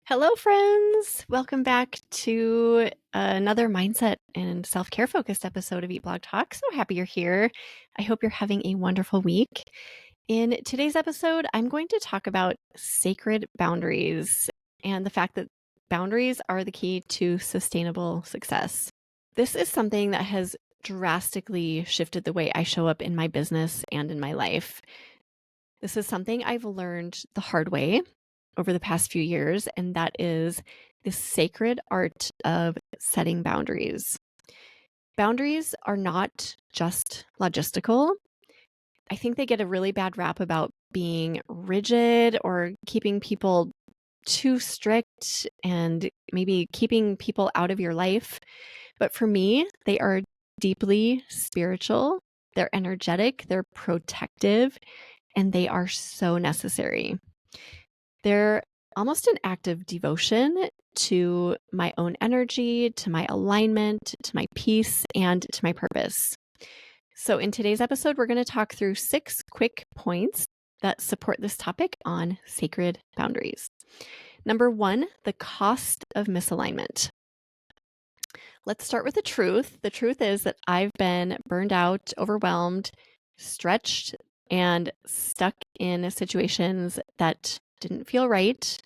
Hello, friends. Welcome back to another mindset and self-care focused episode of Eat Blog Talk. So happy you're here. I hope you're having a wonderful week. In today's episode, I'm going to talk about sacred boundaries and the fact that boundaries are the key to sustainable success. This is something that has drastically shifted the way I show up in my business and in my life. This is something I've learned the hard way over the past few years, and that is the sacred art of setting boundaries. Boundaries are not just logistical. I think they get a really bad rap about being rigid or keeping people too strict and maybe keeping people out of your life. But for me, they are deeply spiritual, they're energetic, they're protective, and they are so necessary. They're almost an act of devotion to my own energy, to my alignment, to my peace, and to my purpose. So in today's episode, we're going to talk through 6 quick points that support this topic on sacred boundaries. Number 1, the cost of misalignment. Let's start with the truth. The truth is that I've been burned out, overwhelmed, stretched, and stuck in situations that didn't feel right,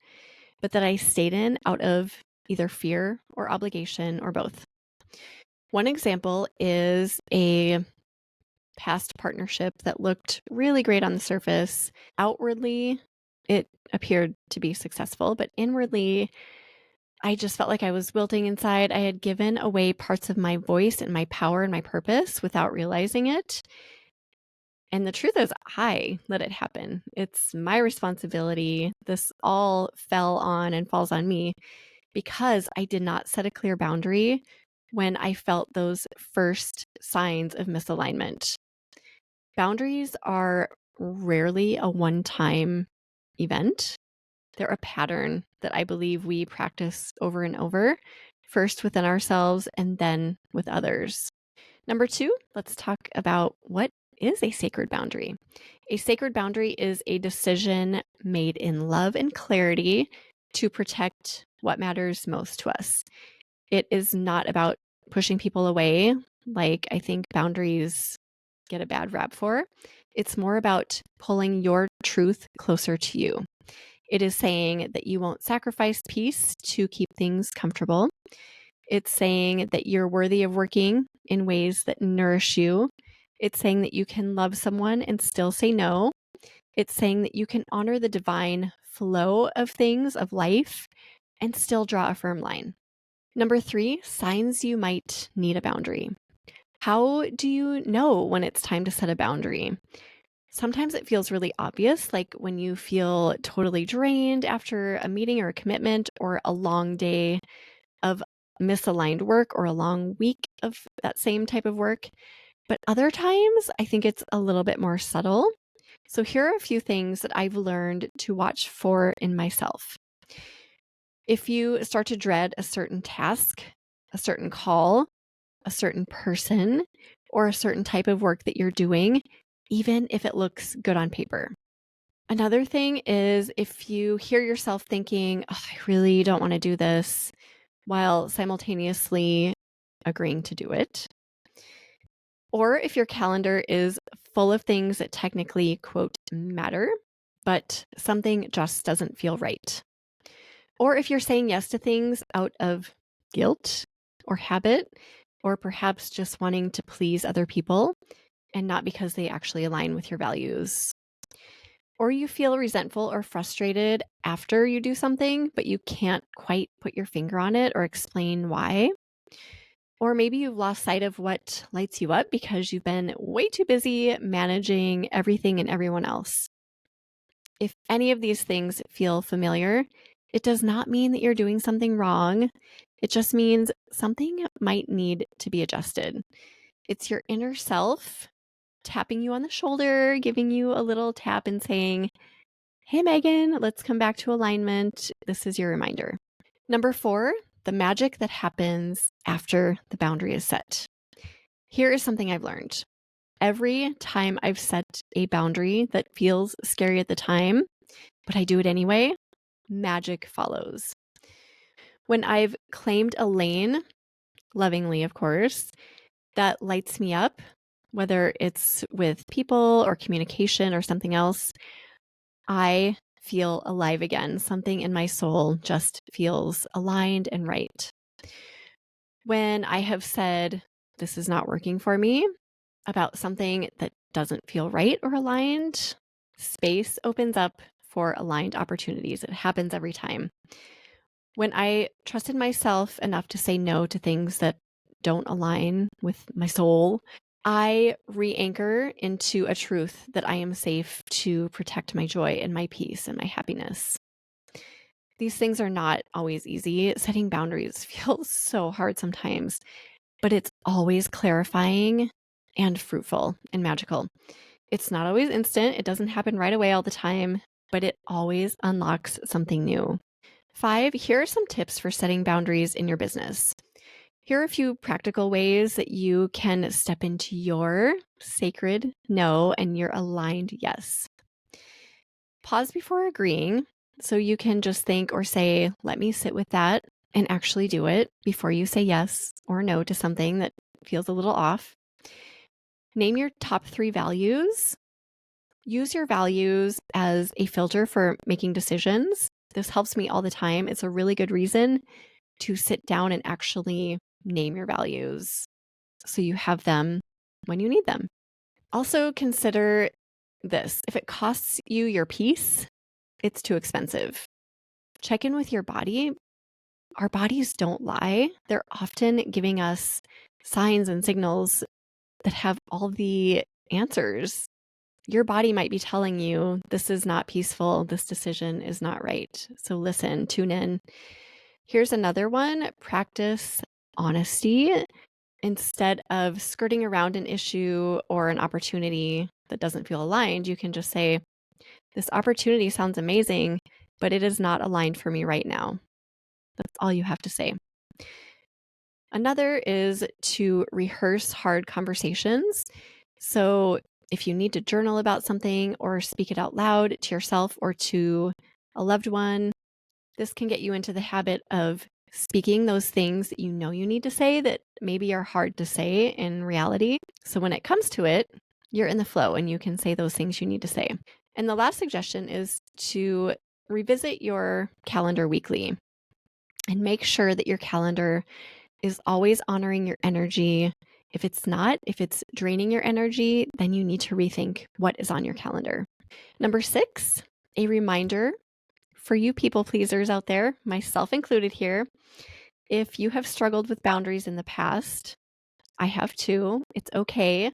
but that I stayed in out of either fear or obligation or both. One example is a past partnership that looked really great on the surface. Outwardly, it appeared to be successful, but inwardly, I just felt like I was wilting inside. I had given away parts of my voice and my power and my purpose without realizing it. And the truth is, I let it happen. It's my responsibility. This all fell on and falls on me because I did not set a clear boundary when I felt those first signs of misalignment. Boundaries are rarely a one-time event. They're a pattern that I believe we practice over and over, first within ourselves and then with others. Number 2, let's talk about what is a sacred boundary. A sacred boundary is a decision made in love and clarity to protect what matters most to us. It is not about pushing people away, like I think boundaries get a bad rap for. It's more about pulling your truth closer to you. It is saying that you won't sacrifice peace to keep things comfortable. It's saying that you're worthy of working in ways that nourish you. It's saying that you can love someone and still say no. It's saying that you can honor the divine flow of things, of life, and still draw a firm line. Number 3, signs you might need a boundary. How do you know when it's time to set a boundary? Sometimes it feels really obvious, like when you feel totally drained after a meeting or a commitment or a long day of misaligned work or a long week of that same type of work. But other times, I think it's a little bit more subtle. So here are a few things that I've learned to watch for in myself. If you start to dread a certain task, a certain call, a certain person, or a certain type of work that you're doing, even if it looks good on paper. Another thing is if you hear yourself thinking, oh, I really don't want to do this, while simultaneously agreeing to do it. Or if your calendar is full of things that technically, quote, matter, but something just doesn't feel right. Or if you're saying yes to things out of guilt or habit, or perhaps just wanting to please other people and not because they actually align with your values. Or you feel resentful or frustrated after you do something, but you can't quite put your finger on it or explain why. Or maybe you've lost sight of what lights you up because you've been way too busy managing everything and everyone else. If any of these things feel familiar, it does not mean that you're doing something wrong. It just means something might need to be adjusted. It's your inner self tapping you on the shoulder, giving you a little tap and saying, hey, Megan, let's come back to alignment. This is your reminder. Number 4, the magic that happens after the boundary is set. Here is something I've learned. Every time I've set a boundary that feels scary at the time, but I do it anyway, magic follows. When I've claimed a lane, lovingly, of course, that lights me up, whether it's with people or communication or something else, I feel alive again. Something in my soul just feels aligned and right. When I have said, this is not working for me, about something that doesn't feel right or aligned, space opens up for aligned opportunities. It happens every time. When I trusted myself enough to say no to things that don't align with my soul, I re-anchor into a truth that I am safe to protect my joy and my peace and my happiness. These things are not always easy. Setting boundaries feels so hard sometimes, but it's always clarifying and fruitful and magical. It's not always instant. It doesn't happen right away all the time, but it always unlocks something new. 5, here are some tips for setting boundaries in your business. Here are a few practical ways that you can step into your sacred no and your aligned yes. Pause before agreeing. So you can just think or say, let me sit with that and actually do it before you say yes or no to something that feels a little off. Name your top 3 values. Use your values as a filter for making decisions. This helps me all the time. It's a really good reason to sit down and actually name your values so you have them when you need them. Also consider this. If it costs you your peace, it's too expensive. Check in with your body. Our bodies don't lie. They're often giving us signs and signals that have all the answers. Your body might be telling you, this is not peaceful, this decision is not right. So listen, tune in. Here's another one. Practice honesty. Instead of skirting around an issue or an opportunity that doesn't feel aligned, you can just say, this opportunity sounds amazing, but it is not aligned for me right now. That's all you have to say. Another is to rehearse hard conversations. So if you need to journal about something or speak it out loud to yourself or to a loved one, this can get you into the habit of speaking those things that you know you need to say that maybe are hard to say in reality. So when it comes to it, you're in the flow and you can say those things you need to say. And the last suggestion is to revisit your calendar weekly and make sure that your calendar is always honoring your energy. If it's not, if it's draining your energy, then you need to rethink what is on your calendar. Number 6, a reminder for you people pleasers out there, myself included here. If you have struggled with boundaries in the past, I have too. It's okay.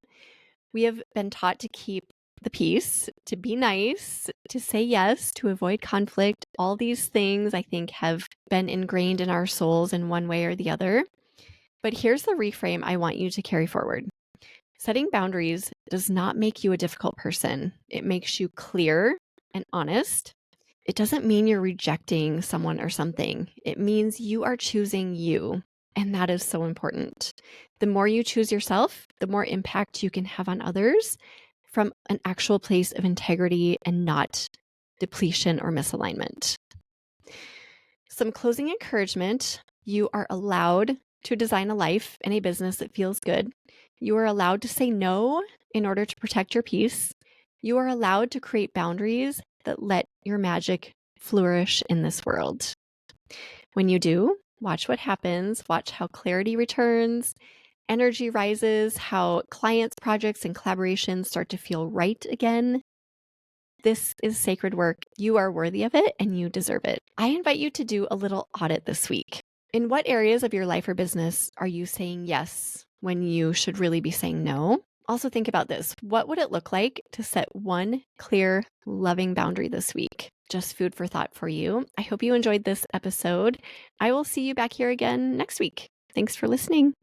We have been taught to keep the peace, to be nice, to say yes, to avoid conflict. All these things I think have been ingrained in our souls in one way or the other. But here's the reframe I want you to carry forward. Setting boundaries does not make you a difficult person. It makes you clear and honest. It doesn't mean you're rejecting someone or something. It means you are choosing you. And that is so important. The more you choose yourself, the more impact you can have on others from an actual place of integrity and not depletion or misalignment. Some closing encouragement. You are allowed to design a life and a business that feels good. You are allowed to say no in order to protect your peace. You are allowed to create boundaries that let your magic flourish in this world. When you do, watch what happens, watch how clarity returns, energy rises, how clients, projects, and collaborations start to feel right again. This is sacred work. You are worthy of it and you deserve it. I invite you to do a little audit this week. In what areas of your life or business are you saying yes when you should really be saying no? Also think about this. What would it look like to set one clear, loving boundary this week? Just food for thought for you. I hope you enjoyed this episode. I will see you back here again next week. Thanks for listening.